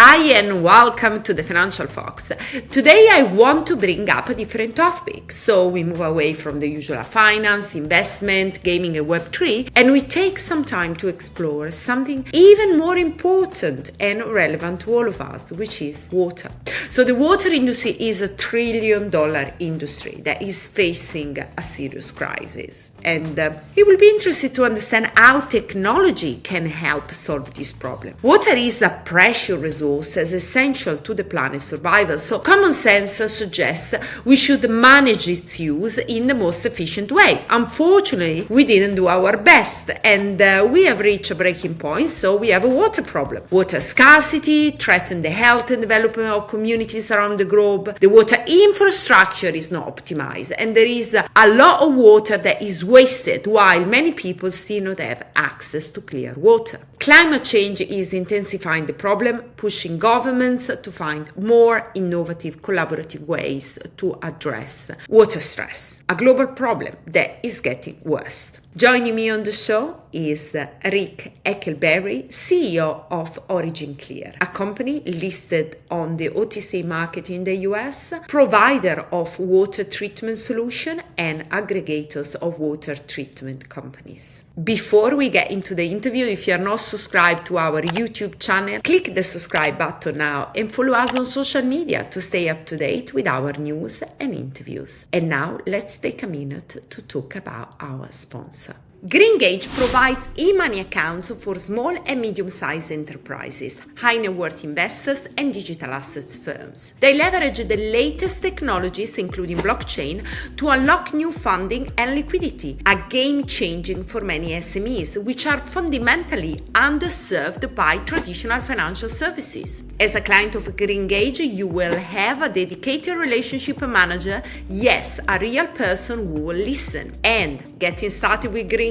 Hi and welcome to the FinancialFox. Today I want to bring up a different topic. So we move away from the usual finance, investment, gaming and Web3, and we take some time to explore something even more important and relevant to all of us, which is water. So the water industry is a $1 trillion industry that is facing a serious crisis. And it will be interesting to understand how technology can help solve this problem. Water is a precious resource as essential to the planet's survival. So common sense suggests we should manage its use in the most efficient way. Unfortunately, we didn't do our best and we have reached a breaking point, so we have a water problem. Water scarcity threatens the health and development of communities around the globe. The water infrastructure is not optimized and there is a lot of water that is wasted while many people still not have access to clear water. Climate change is intensifying the problem, pushing governments to find more innovative, collaborative ways to address water stress, a global problem that is getting worse. Joining me on the show is Riggs Eckelberry, CEO of Origin Clear, a company listed on the OTC market in the US, provider of water treatment solution and aggregators of water treatment companies. Before we get into the interview, if you are not subscribed to our YouTube channel, click the subscribe button now and follow us on social media to stay up to date with our news and interviews. And now let's take a minute to talk about our sponsor. Greengage provides e-money accounts for small and medium-sized enterprises, high net worth investors, and digital assets firms. They leverage the latest technologies, including blockchain, to unlock new funding and liquidity, a game-changing for many SMEs, which are fundamentally underserved by traditional financial services. As a client of Greengage, you will have a dedicated relationship manager, yes, a real person who will listen. And getting started with Greengage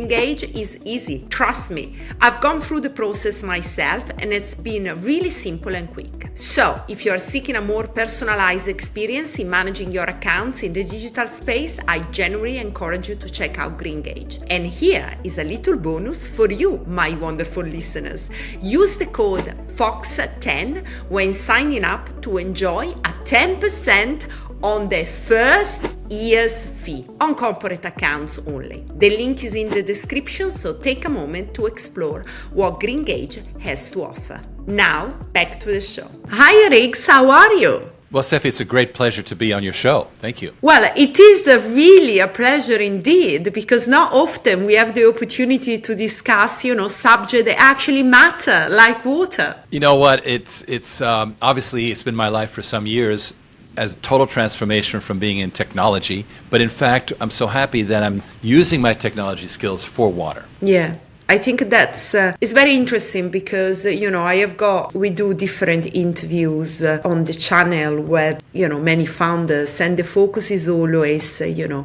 is easy. Trust me, I've gone through the process myself and it's been really simple and quick. So, if you are seeking a more personalized experience in managing your accounts in the digital space, I genuinely encourage you to check out Greengage. And here is a little bonus for you, my wonderful listeners. Use the code FOX10 when signing up to enjoy a 10% on the first year's fee on corporate accounts only. The link is in the description, so take a moment to explore what Greengage has to offer. Now, back to the show. Hi Riggs, how are you? Well, Steffi, it's a great pleasure to be on your show. Thank you. Well, it is really a pleasure indeed, because not often we have the opportunity to discuss, subjects that actually matter, like water. You know what? It's obviously it's been my life for some years as total transformation from being in technology. But in fact, I'm so happy that I'm using my technology skills for water. Yeah. I think that's it's very interesting because, we do different interviews on the channel with, many founders, and the focus is always,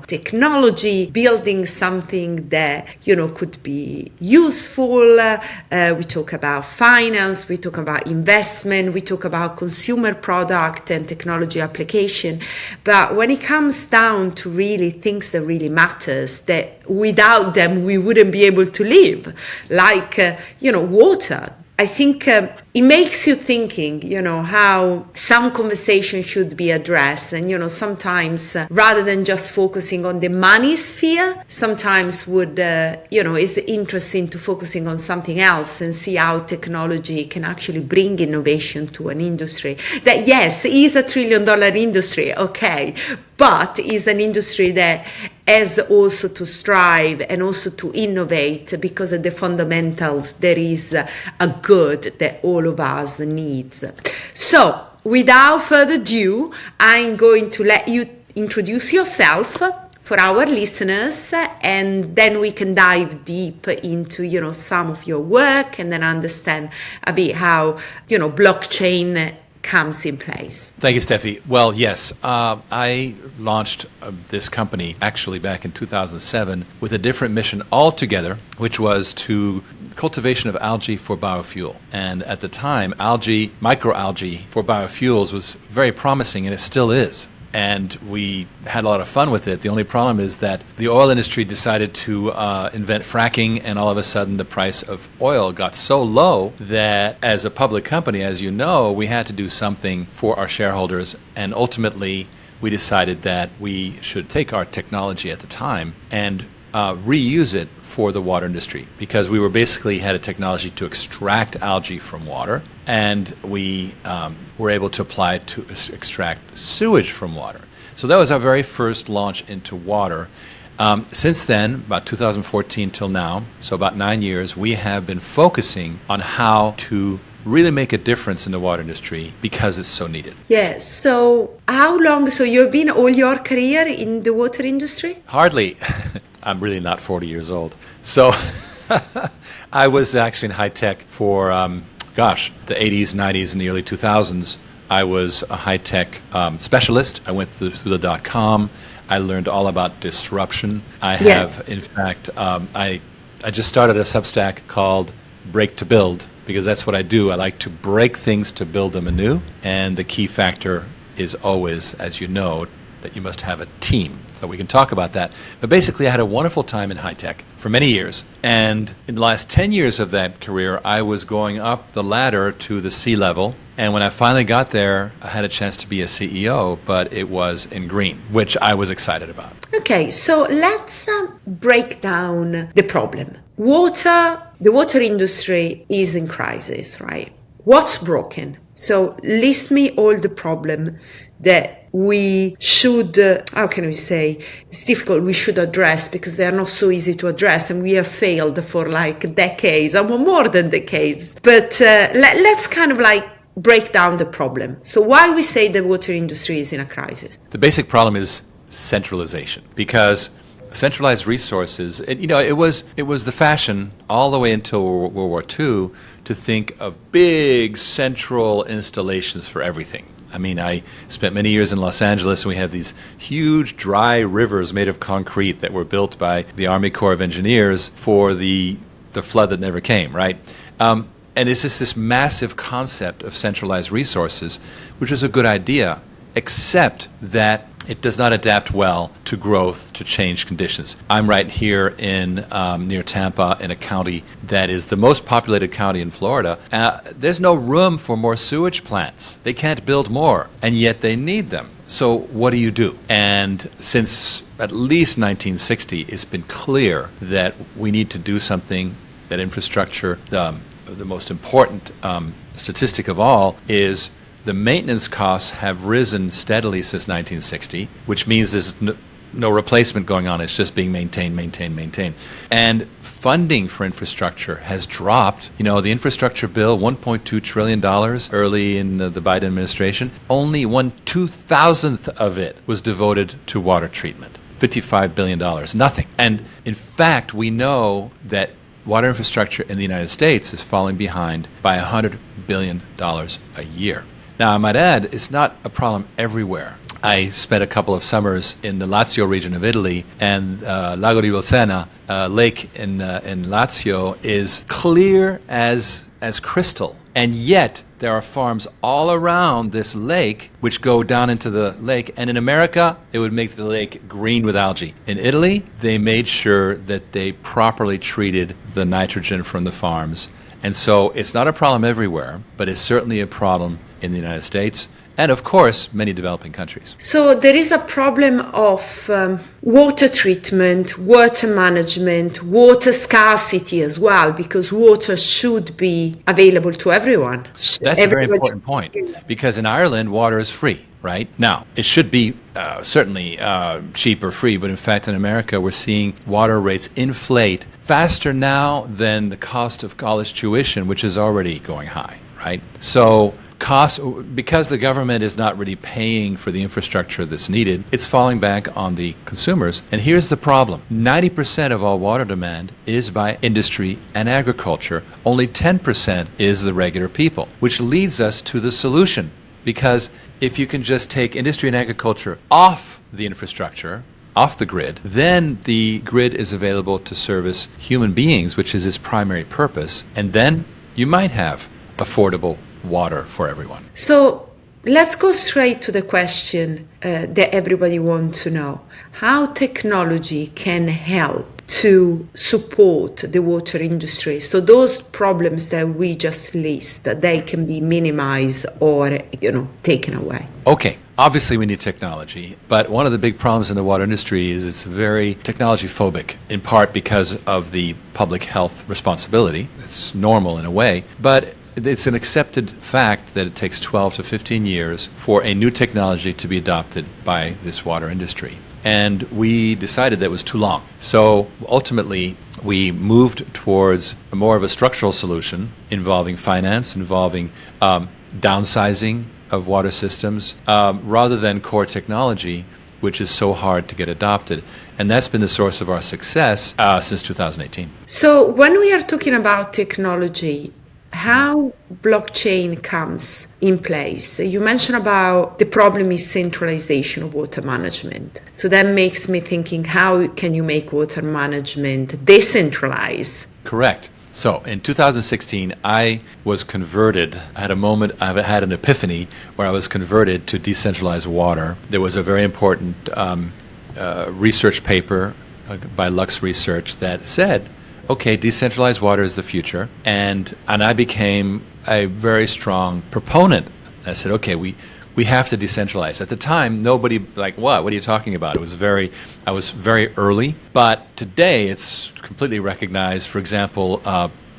technology, building something that, could be useful. We talk about finance, we talk about investment, we talk about consumer product and technology application. But when it comes down to really things that really matters, that without them we wouldn't be able to live, like, water. I think it makes you thinking, how some conversation should be addressed. And, sometimes rather than just focusing on the money sphere, sometimes it's interesting to focusing on something else and see how technology can actually bring innovation to an industry that, yes, is a $1 trillion industry, okay, but is an industry that has also to strive and also to innovate, because of the fundamentals there is a good that all of us needs. So, without further ado, I'm going to let you introduce yourself for our listeners, and then we can dive deep into, some of your work, and then understand a bit how, blockchain comes in place. Thank you, Steffi. Well, yes, I launched this company actually back in 2007 with a different mission altogether, which was to cultivation of algae for biofuel. And at the time, microalgae for biofuels was very promising, and it still is. and we had a lot of fun with it. The only problem is that the oil industry decided to invent fracking, and all of a sudden the price of oil got so low that as a public company, as you know, we had to do something for our shareholders, and ultimately we decided that we should take our technology at the time and reuse it for the water industry, because we were basically had a technology to extract algae from water, and we were able to apply it to extract sewage from water. So that was our very first launch into water. Since then, about 2014 till now, so about 9 years, we have been focusing on how to really make a difference in the water industry because it's so needed. Yeah, so how long, so you've been all your career in the water industry? Hardly. I'm really not 40 years old. So I was actually in high tech for, the 80s, 90s, and the early 2000s. I was a high tech specialist. I went through the .com. I learned all about disruption. I have, in fact, I just started a Substack called Break to Build, because that's what I do. I like to break things to build them anew. And the key factor is always, as you know, that you must have a team. So we can talk about that. But basically, I had a wonderful time in high tech for many years. And in the last 10 years of that career, I was going up the ladder to the C-level. And when I finally got there, I had a chance to be a CEO, but it was in green, which I was excited about. Okay, so let's break down the problem. The water industry is in crisis, right? What's broken? So list me all the problem that we should, how can we say, it's difficult, we should address, because they are not so easy to address, and we have failed for like decades, or more than decades. But let's kind of like break down the problem. So why we say the water industry is in a crisis? The basic problem is centralization, because centralized resources, it was the fashion all the way until World War II to think of big central installations for everything. I mean, I spent many years in Los Angeles, and we have these huge dry rivers made of concrete that were built by the Army Corps of Engineers for the flood that never came, right? And it's just this massive concept of centralized resources, which is a good idea, except that it does not adapt well to growth, to change conditions. I'm right here in near Tampa, in a county that is the most populated county in Florida. There's no room for more sewage plants. They can't build more, and yet they need them. So what do you do? And since at least 1960, it's been clear that we need to do something. That infrastructure, the most important statistic of all is the maintenance costs have risen steadily since 1960, which means there's no replacement going on. It's just being maintained. And funding for infrastructure has dropped. You know, the infrastructure bill, $1.2 trillion early in the Biden administration, only 1/2000th of it was devoted to water treatment. $55 billion, nothing. And in fact, we know that water infrastructure in the United States is falling behind by $100 billion a year. Now, I might add, it's not a problem everywhere. I spent a couple of summers in the Lazio region of Italy, and Lago di Bolsena lake in Lazio is clear as crystal. And yet, there are farms all around this lake which go down into the lake. And in America, it would make the lake green with algae. In Italy, they made sure that they properly treated the nitrogen from the farms. And so it's not a problem everywhere, but it's certainly a problem in the United States, and of course, many developing countries. So there is a problem of water treatment, water management, water scarcity as well, because water should be available to everyone. That's a very important point, because in Ireland, water is free, right? Now, it should be certainly cheap or free, but in fact, in America, we're seeing water rates inflate faster now than the cost of college tuition, which is already going high, right? So costs, because the government is not really paying for the infrastructure that's needed, it's falling back on the consumers. And here's the problem. 90% of all water demand is by industry and agriculture. Only 10% is the regular people, which leads us to the solution. Because if you can just take industry and agriculture off the infrastructure, off the grid, then the grid is available to service human beings, which is its primary purpose. And then you might have affordable water for everyone. So Let's go straight to the question that everybody wants to know. How technology can help to support the water industry. So those problems that we just list, they can be minimized or, taken away. Okay. Obviously, we need technology, but one of the big problems in the water industry is it's very technology phobic, in part because of the public health responsibility. It's normal in a way, but it's an accepted fact that it takes 12 to 15 years for a new technology to be adopted by this water industry. And we decided that was too long. So ultimately, we moved towards more of a structural solution involving finance, involving downsizing of water systems, rather than core technology, which is so hard to get adopted. And that's been the source of our success since 2018. So when we are talking about technology, how blockchain comes in place? You mentioned about the problem is centralization of water management. So that makes me thinking, how can you make water management decentralized? Correct. So in 2016, I was converted. I had a moment, I had an epiphany where I was converted to decentralized water. There was a very important research paper by Lux Research that said, okay, decentralized water is the future. And I became a very strong proponent. I said, okay, we have to decentralize. At the time, nobody what are you talking about? I was very early, but today it's completely recognized. For example,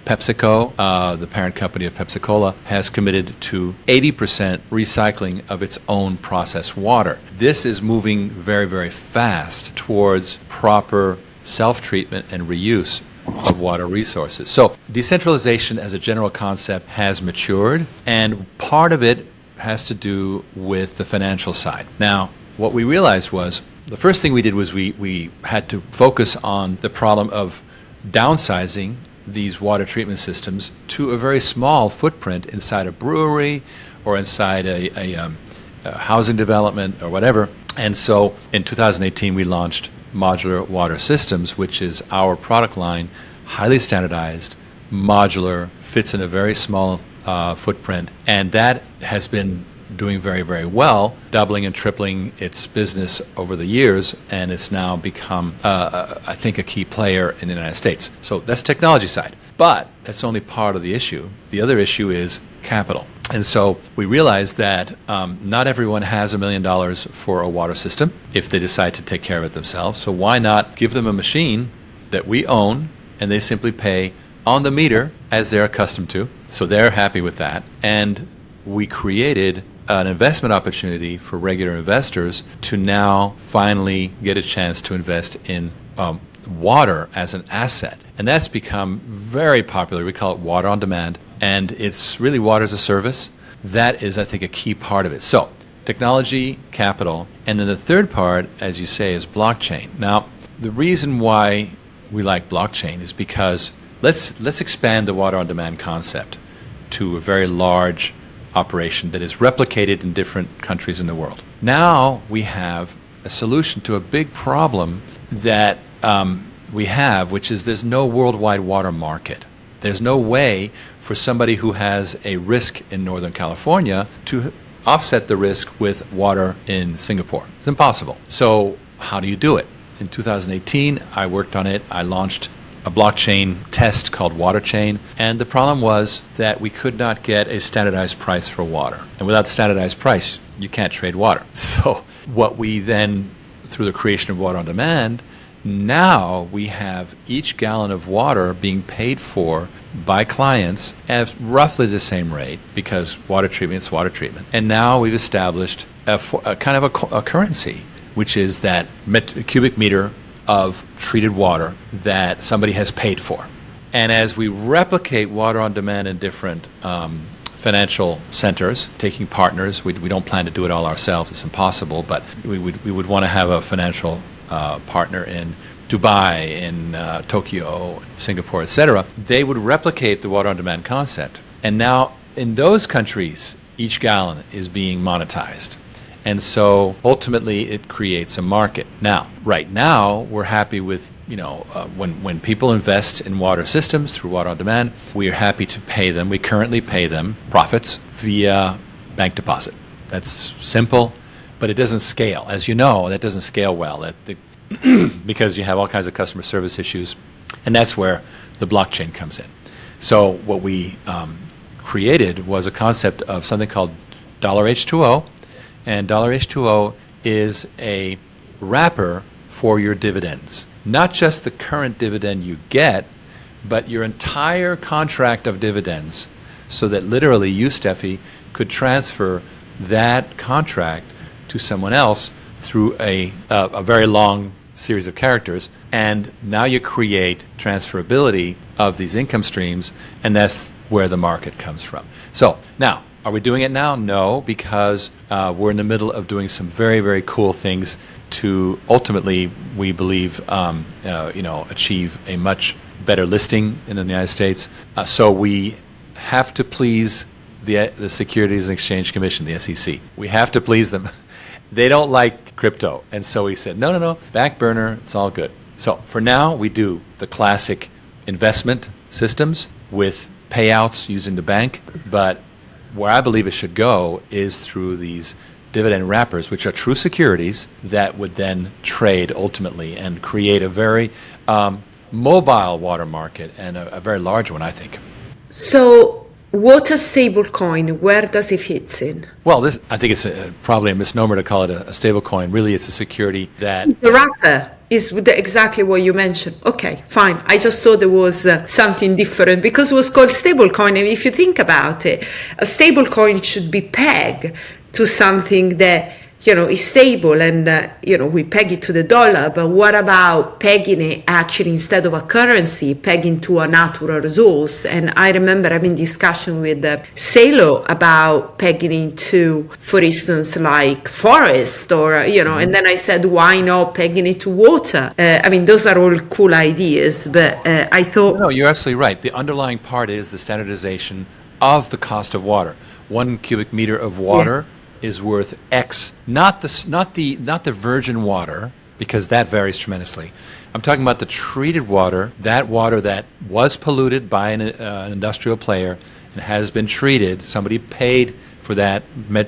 PepsiCo, the parent company of Pepsi-Cola, has committed to 80% recycling of its own processed water. This is moving very, very fast towards proper self-treatment and reuse of water resources. So decentralization as a general concept has matured, and part of it has to do with the financial side. Now, what we realized was, the first thing we did was we had to focus on the problem of downsizing these water treatment systems to a very small footprint inside a brewery or inside a housing development or whatever. And so in 2018, we launched Modular Water Systems, which is our product line, highly standardized, modular, fits in a very small footprint, and that has been doing very, very well, doubling and tripling its business over the years, and it's now become, I think, a key player in the United States. So that's technology side. But that's only part of the issue. The other issue is capital. And so we realized that not everyone has $1 million for a water system if they decide to take care of it themselves. So why not give them a machine that we own, and they simply pay on the meter as they're accustomed to. So they're happy with that. And we created an investment opportunity for regular investors to now finally get a chance to invest in water as an asset. And that's become very popular. We call it water on demand. And it's really water as a service. That is, I think, a key part of it. So technology, capital, and then the third part, as you say, is blockchain. Now, the reason why we like blockchain is because let's expand the water on demand concept to a very large operation that is replicated in different countries in the world. Now we have a solution to a big problem that we have, which is there's no worldwide water market. There's no way for somebody who has a risk in Northern California to offset the risk with water in Singapore. It's impossible. So how do you do it? In 2018, I worked on it. I launched a blockchain test called WaterChain, and the problem was that we could not get a standardized price for water. And without the standardized price, you can't trade water. So what we then, through the creation of Water on Demand, now we have each gallon of water being paid for by clients at roughly the same rate, because water treatment is water treatment. And now we've established a kind of a currency, which is that cubic meter of treated water that somebody has paid for. And as we replicate water on demand in different financial centers, taking partners, we don't plan to do it all ourselves, it's impossible, but we would want to have a financial partner in Dubai, in Tokyo, Singapore, etc. They would replicate the water on demand concept. And now in those countries, each gallon is being monetized. And so ultimately it creates a market. Now, right now, we're happy with, when people invest in water systems through Water on Demand, we are happy to pay them. We currently pay them profits via bank deposit. That's simple, but it doesn't scale. As you know, that doesn't scale well because you have all kinds of customer service issues, and that's where the blockchain comes in. So what we created was a concept of something called $H2O, and $H2O is a wrapper for your dividends. Not just the current dividend you get, but your entire contract of dividends, so that literally you, Steffi, could transfer that contract to someone else through a very long series of characters, and now you create transferability of these income streams, and that's where the market comes from. So now, are we doing it now? No, because we're in the middle of doing some very, very cool things to ultimately, we believe, achieve a much better listing in the United States. So we have to please the Securities and Exchange Commission, the SEC. We have to please them. They don't like crypto. And so we said, no, back burner, it's all good. So for now, we do the classic investment systems with payouts using the bank. But where I believe it should go is through these dividend wrappers, which are true securities that would then trade ultimately and create a very mobile water market, and a very large one, I think. So what a stablecoin, where does it fit in? Well, I think it's probably a misnomer to call it a stablecoin. Really, it's a security that... It's the wrapper. Is exactly what you mentioned. Okay, fine. I just thought there was something different because it was called stablecoin. And if you think about it, a stablecoin should be pegged to something that, is stable, and, we peg it to the dollar. But what about pegging it actually, instead of a currency, pegging to a natural resource? And I remember having discussion with Salo about pegging it to, for instance, like forest or, and then I said, why not pegging it to water? Those are all cool ideas, but I thought... No, you're absolutely right. The underlying part is the standardization of the cost of water. 1 cubic meter of water is worth X, not the virgin water, because that varies tremendously. I'm talking about the treated water that was polluted by an industrial player and has been treated. Somebody paid for that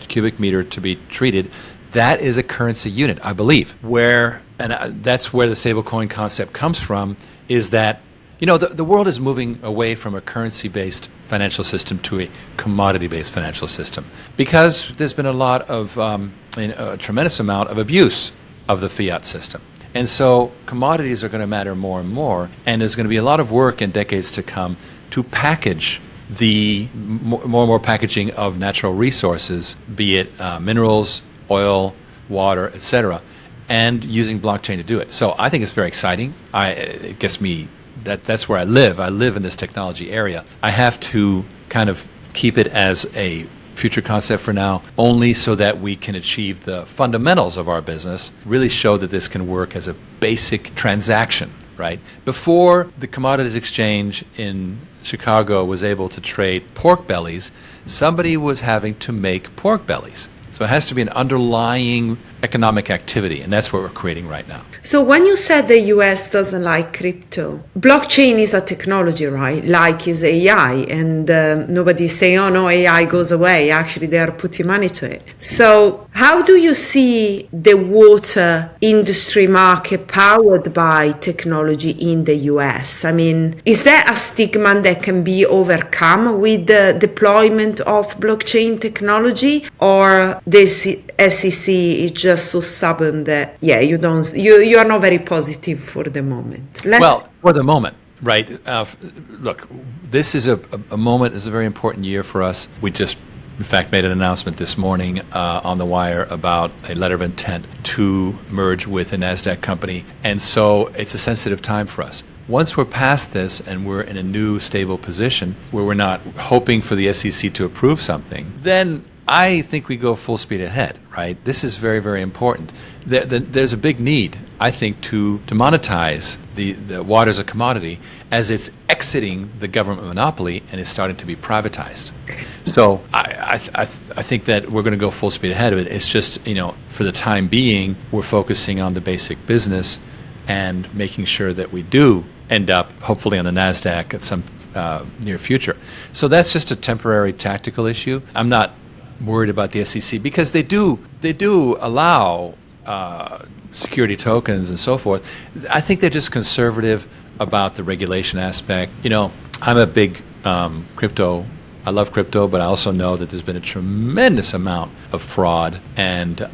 cubic meter to be treated. That is a currency unit, I believe. That's where the stablecoin concept comes from, is that the world is moving away from a currency-based financial system to a commodity-based financial system, because there's been a tremendous amount of abuse of the fiat system. And so commodities are going to matter more and more, and there's going to be a lot of work in decades to come to package the more and more packaging of natural resources, be it minerals, oil, water, etc., and using blockchain to do it. So I think it's very exciting. It gets me... That's where I live. I live in this technology area. I have to kind of keep it as a future concept for now, only so that we can achieve the fundamentals of our business, really show that this can work as a basic transaction, right? Before the commodities exchange in Chicago was able to trade pork bellies, somebody was having to make pork bellies. So it has to be an underlying economic activity, and that's what we're creating right now. So when you said the US doesn't like crypto, blockchain is a technology, right? Like is AI, and nobody's saying, oh no, AI goes away. Actually, they are putting money to it. So how do you see the water industry market powered by technology in the US? Is there a stigma that can be overcome with the deployment of blockchain technology, or this SEC is just so stubborn that you are not very positive for the moment? Well, for the moment, right? Look, this is a moment. It's a very important year for us. We just, in fact, made an announcement this morning on the wire about a letter of intent to merge with a NASDAQ company, and so it's a sensitive time for us. Once we're past this and we're in a new stable position where we're not hoping for the SEC to approve something, then I think we go full speed ahead, right? This is very, very important. There's a big need, I think, to monetize the water as a commodity as it's exiting the government monopoly and is starting to be privatized. So I think that we're going to go full speed ahead of it. It's just, for the time being, we're focusing on the basic business and making sure that we do end up, hopefully, on the NASDAQ at some near future. So that's just a temporary tactical issue. I'm not worried about the SEC because they do allow security tokens and so forth. I think they're just conservative about the regulation aspect. I'm a big crypto. I love crypto, but I also know that there's been a tremendous amount of fraud and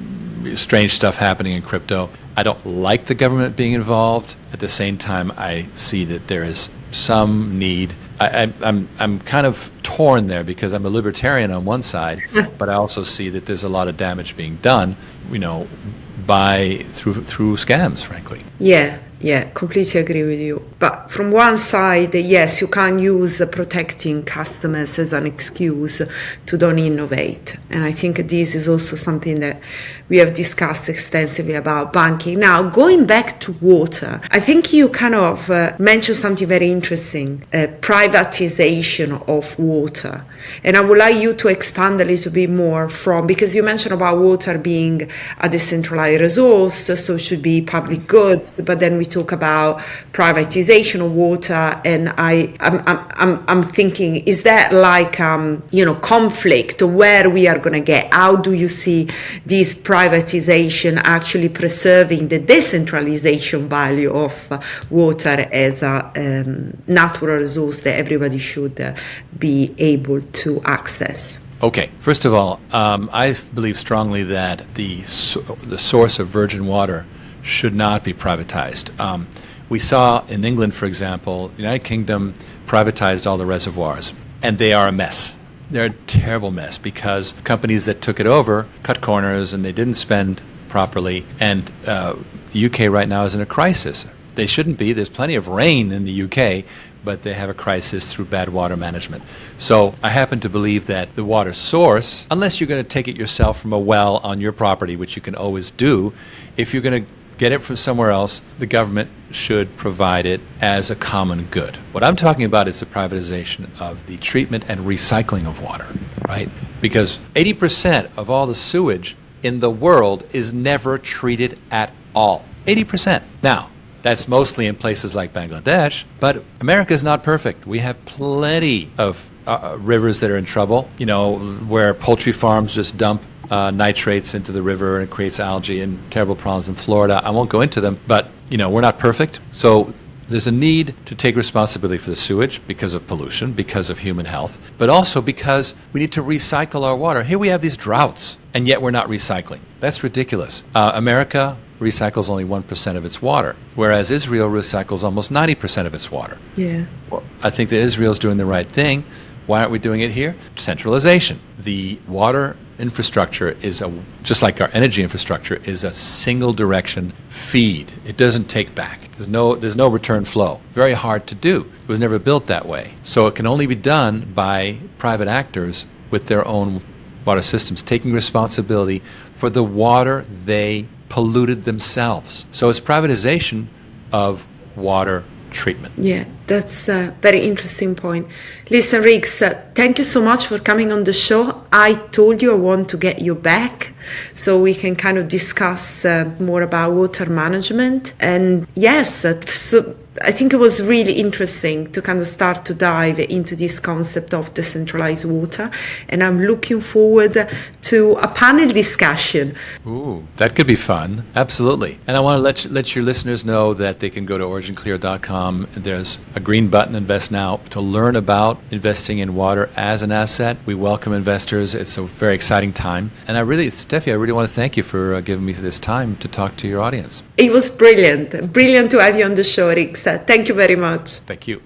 strange stuff happening in crypto. I don't like the government being involved. At the same time, I see that there is some need. I'm kind of torn there because I'm a libertarian on one side, but I also see that there's a lot of damage being done, through scams, frankly. Yeah, completely agree with you. But from one side, yes, you can't use protecting customers as an excuse to don't innovate. And I think this is also something that we have discussed extensively about banking. Now, going back to water, I think you kind of mentioned something very interesting, privatization of water. And I would like you to expand a little bit more because you mentioned about water being a decentralized resource, so it should be public goods, but then we talk about privatization of water, and I'm thinking, is that like conflict where we are going to get? How do you see this privatization actually preserving the decentralization value of water as a natural resource that everybody should be able to access? Okay. First of all, I believe strongly that the source of virgin water should not be privatized. We saw in England, for example, the United Kingdom privatized all the reservoirs, and they are a mess. They're a terrible mess because companies that took it over cut corners and they didn't spend properly, and the UK right now is in a crisis. They shouldn't be. There's plenty of rain in the UK, but they have a crisis through bad water management. So I happen to believe that the water source, unless you're going to take it yourself from a well on your property, which you can always do, if you're going to get it from somewhere else, the government should provide it as a common good. What I'm talking about is the privatization of the treatment and recycling of water, right? Because 80% of all the sewage in the world is never treated at all. 80%. Now, that's mostly in places like Bangladesh, but America is not perfect. We have plenty of rivers that are in trouble, where poultry farms just dump nitrates into the river and it creates algae and terrible problems in Florida. I won't go into them, but we're not perfect. So there's a need to take responsibility for the sewage because of pollution, because of human health, but also because we need to recycle our water. Here we have these droughts, and yet we're not recycling. That's ridiculous. America recycles only 1% of its water, whereas Israel recycles almost 90% of its water. Yeah. Well, I think that Israel's doing the right thing. Why aren't we doing it here? Centralization. The water infrastructure just like our energy infrastructure, is a single direction feed. It doesn't take back. There's no return flow. Very hard to do. It was never built that way. So it can only be done by private actors with their own water systems, taking responsibility for the water they polluted themselves. So it's privatization of water treatment. Yeah, that's a very interesting point. Listen, Riggs, thank you so much for coming on the show. I told you I want to get you back so we can kind of discuss more about water management. And yes, so I think it was really interesting to kind of start to dive into this concept of decentralized water. And I'm looking forward to a panel discussion. Ooh, that could be fun. Absolutely. And I want to let your listeners know that they can go to originclear.com. There's a green button, Invest Now, to learn about investing in water as an asset. We welcome investors. It's a very exciting time. And Steffi, I really want to thank you for giving me this time to talk to your audience. It was brilliant. Brilliant to have you on the show, Riggs. Thank you very much. Thank you.